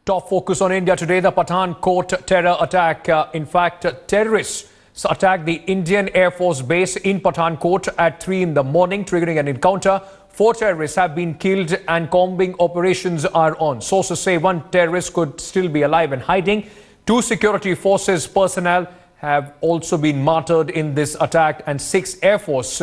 Top focus on India today, the Pathankot terror attack. In fact, terrorists attacked the Indian Air Force base in Pathankot at 3 in the morning, triggering an encounter. 4 terrorists have been killed and combing operations are on. Sources say 1 terrorist could still be alive and hiding. 2 security forces personnel have also been martyred in this attack, and 6 Air Force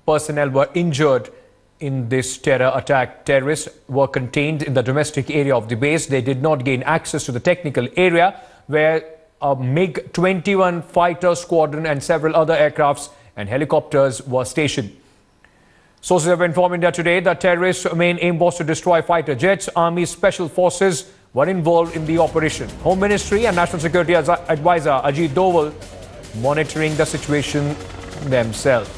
personnel were injured in this terror attack. Terrorists were contained in the domestic area of the base. They did not gain access to the technical area where a MiG-21 fighter squadron and several other aircrafts and helicopters were stationed. Sources have informed India today that terrorists' main aim was to destroy fighter jets. Army Special Forces were involved in the operation. Home Ministry and National Security Advisor Ajit Doval monitoring the situation themselves.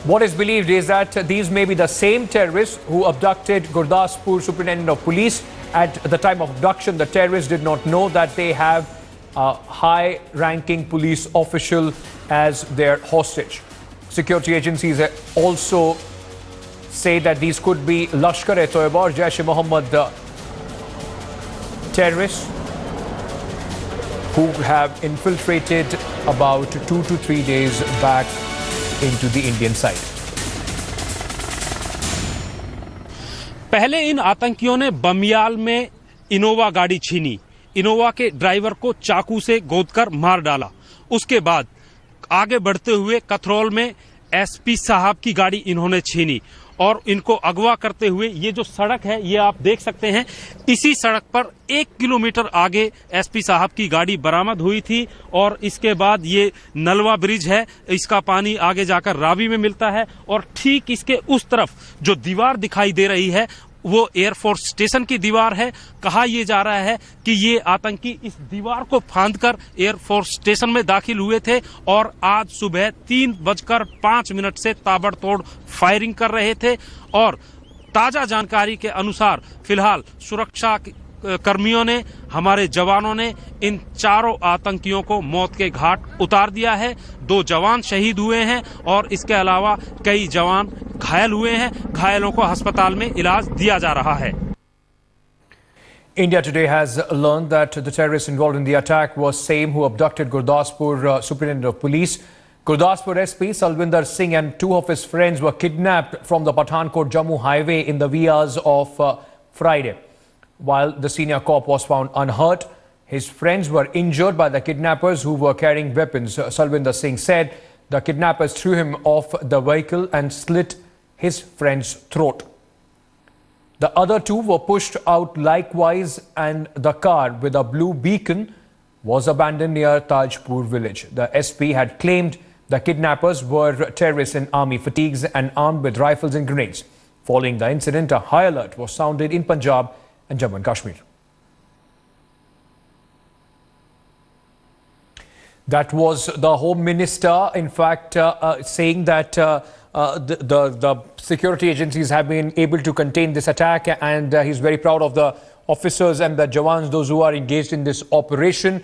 What is believed is that these may be the same terrorists who abducted Gurdaspur Superintendent of Police. At the time of abduction, the terrorists did not know that they have a high-ranking police official as their hostage. Security agencies also say that these could be Lashkar-e-Toiba or Jaish-e-Mohammed terrorists who have infiltrated about 2 to 3 days back into the Indian side. पहले इन आतंकियों ने बमियाल में Innova गाड़ी छीनी, Innova के driver को चाकू से गोदकर मार डाला। उसके बाद आगे बढ़ते हुए कथरौल में एसपी साहब की गाड़ी इन्होंने छीनी और इनको अगवा करते हुए ये जो सड़क है ये आप देख सकते हैं, इसी सड़क पर 1 किलोमीटर आगे एसपी साहब की गाड़ी बरामद हुई थी। और इसके बाद ये नलवा ब्रिज है, इसका पानी आगे जाकर रावी में मिलता है और ठीक इसके उस तरफ जो दीवार दिखाई दे रही है वो एयरफोर्स स्टेशन की दीवार है। कहा यह जा रहा है कि ये आतंकी इस दीवार को फांदकर एयरफोर्स स्टेशन में दाखिल हुए थे और आज सुबह 3:05 से ताबड़तोड़ फायरिंग कर रहे थे। और ताजा जानकारी के अनुसार फिलहाल सुरक्षा कर्मियों ने, हमारे जवानों ने इन चारों आतंकियों को मौत के घाट उतार दिया है। 2 जवान शहीद हुए हैं और इसके अलावा कई जवान घायल हुए हैं। घायलों को अस्पताल में इलाज दिया जा रहा है। India today has learned that the terrorists involved in the attack was same who abducted Gurdaspur Superintendent of Police. Gurdaspur SP Salvinder Singh and 2 of his friends were kidnapped from the Pathankot Jammu highway in the wee hours of Friday. While the senior cop was found unhurt, his friends were injured by the kidnappers who were carrying weapons. Salvinder Singh said the kidnappers threw him off the vehicle and slit his friend's throat. The other 2 were pushed out likewise, and the car with a blue beacon was abandoned near Tajpur village. The SP had claimed the kidnappers were terrorists in army fatigues and armed with rifles and grenades. Following the incident, a high alert was sounded in Punjab and Jammu and Kashmir. That was the Home Minister, in fact, saying that the security agencies have been able to contain this attack, and he's very proud of the officers and the Jawans, those who are engaged in this operation.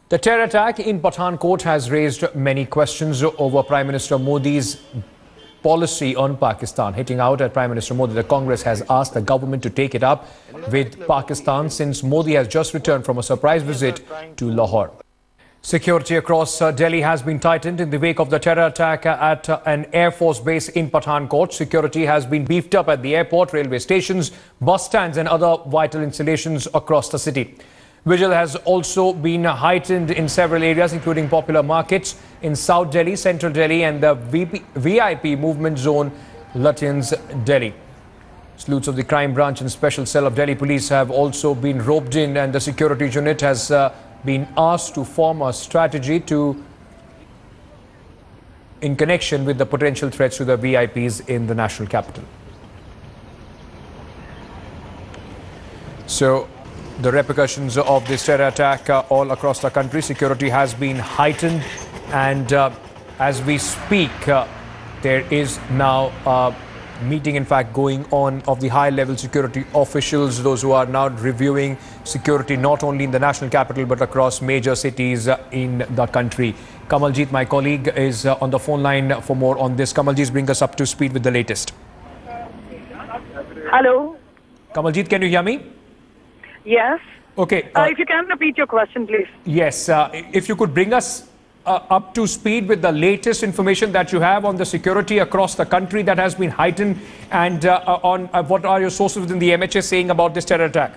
The terror attack in Pathankot has raised many questions over Prime Minister Modi's policy on Pakistan. Hitting out at Prime Minister Modi, the Congress has asked the government to take it up with Pakistan since Modi has just returned from a surprise visit to Lahore. Security across Delhi has been tightened in the wake of the terror attack at an Air Force base in Pathankot. Security has been beefed up at the airport, railway stations, bus stands and other vital installations across the city. Vigil has also been heightened in several areas, including popular markets in South Delhi, Central Delhi and the VIP movement zone, Lutyens, Delhi. Sleuths of the Crime Branch and Special Cell of Delhi Police have also been roped in, and the security unit has been asked to form a strategy in connection with the potential threats to the VIPs in the national capital. So, the repercussions of this terror attack all across the country, security has been heightened, and as we speak, there is now a meeting, in fact, going on of the high-level security officials, those who are now reviewing security not only in the national capital but across major cities in the country. Kamaljeet, my colleague, is on the phone line for more on this. Kamaljeet, bring us up to speed with the latest. Hello. Kamaljeet, can you hear me? Yes. Okay. If you can repeat your question, please. Yes. If you could bring us up to speed with the latest information that you have on the security across the country that has been heightened, and on what are your sources within the MHA saying about this terror attack?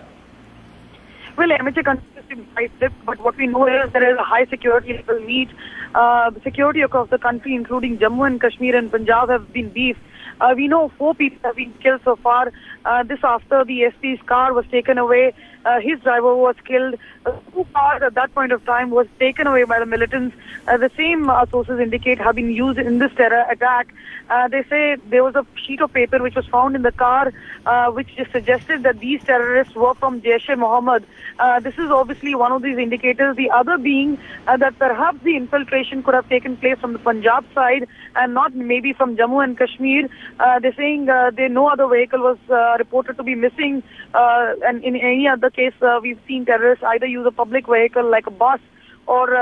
Well, MHA continues to be tight-lipped, but what we know is there is a high security level need. Security across the country, including Jammu and Kashmir and Punjab, have been beefed. We know 4 people have been killed so far. This after the SP's car was taken away. His driver was killed. 2 cars at that point of time was taken away by the militants. The same sources indicate have been used in this terror attack. They say there was a sheet of paper which was found in the car which just suggested that these terrorists were from Jaish-e-Mohammed. This is obviously one of these indicators. The other being that perhaps the infiltration could have taken place from the Punjab side and not maybe from Jammu and Kashmir. They're saying no other vehicle was reported to be missing, and in any other case, we've seen terrorists either use a public vehicle like a bus or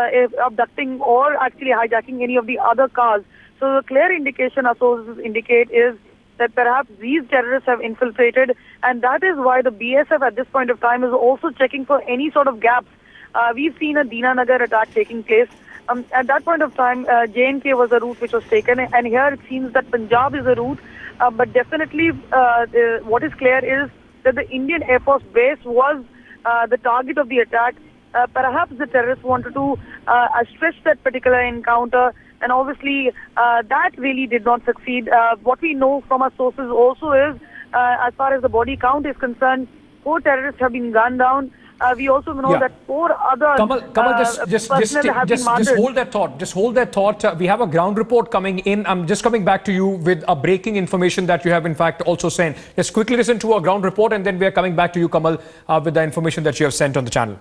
abducting or actually hijacking any of the other cars. So the clear indication our sources indicate is that perhaps these terrorists have infiltrated, and that is why the BSF at this point of time is also checking for any sort of gaps. We've seen a Deenanagar attack taking place. At that point of time, J&K was a route which was taken, and here it seems that Punjab is a route. But definitely, what is clear is that the Indian Air Force base was the target of the attack. Perhaps the terrorists wanted to stretch that particular encounter, and obviously that really did not succeed. What we know from our sources also is, as far as the body count is concerned, 4 terrorists have been gunned down. We also know that 4 other personnel have been martyred. Just hold that thought. Just hold that thought. We have a ground report coming in. I'm just coming back to you with a breaking information that you have, in fact, also sent. Let's quickly listen to a ground report, and then we are coming back to you, Kamal, with the information that you have sent on the channel.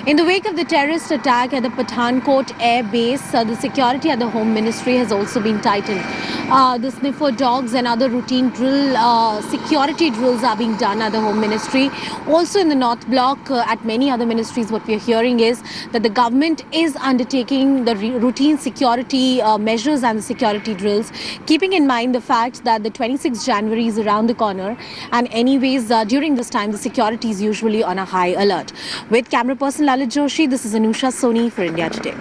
In the wake of the terrorist attack at the Pathankot Air Base, the security at the Home Ministry has also been tightened. The sniffer dogs and other routine security drills are being done at the Home Ministry. Also in the North Block, at many other ministries, what we are hearing is that the government is undertaking the routine security measures and the security drills, keeping in mind the fact that the 26th January is around the corner, and anyways, during this time, the security is usually on a high alert. With camera person Lalit Joshi, this is Anusha Soni for India Today.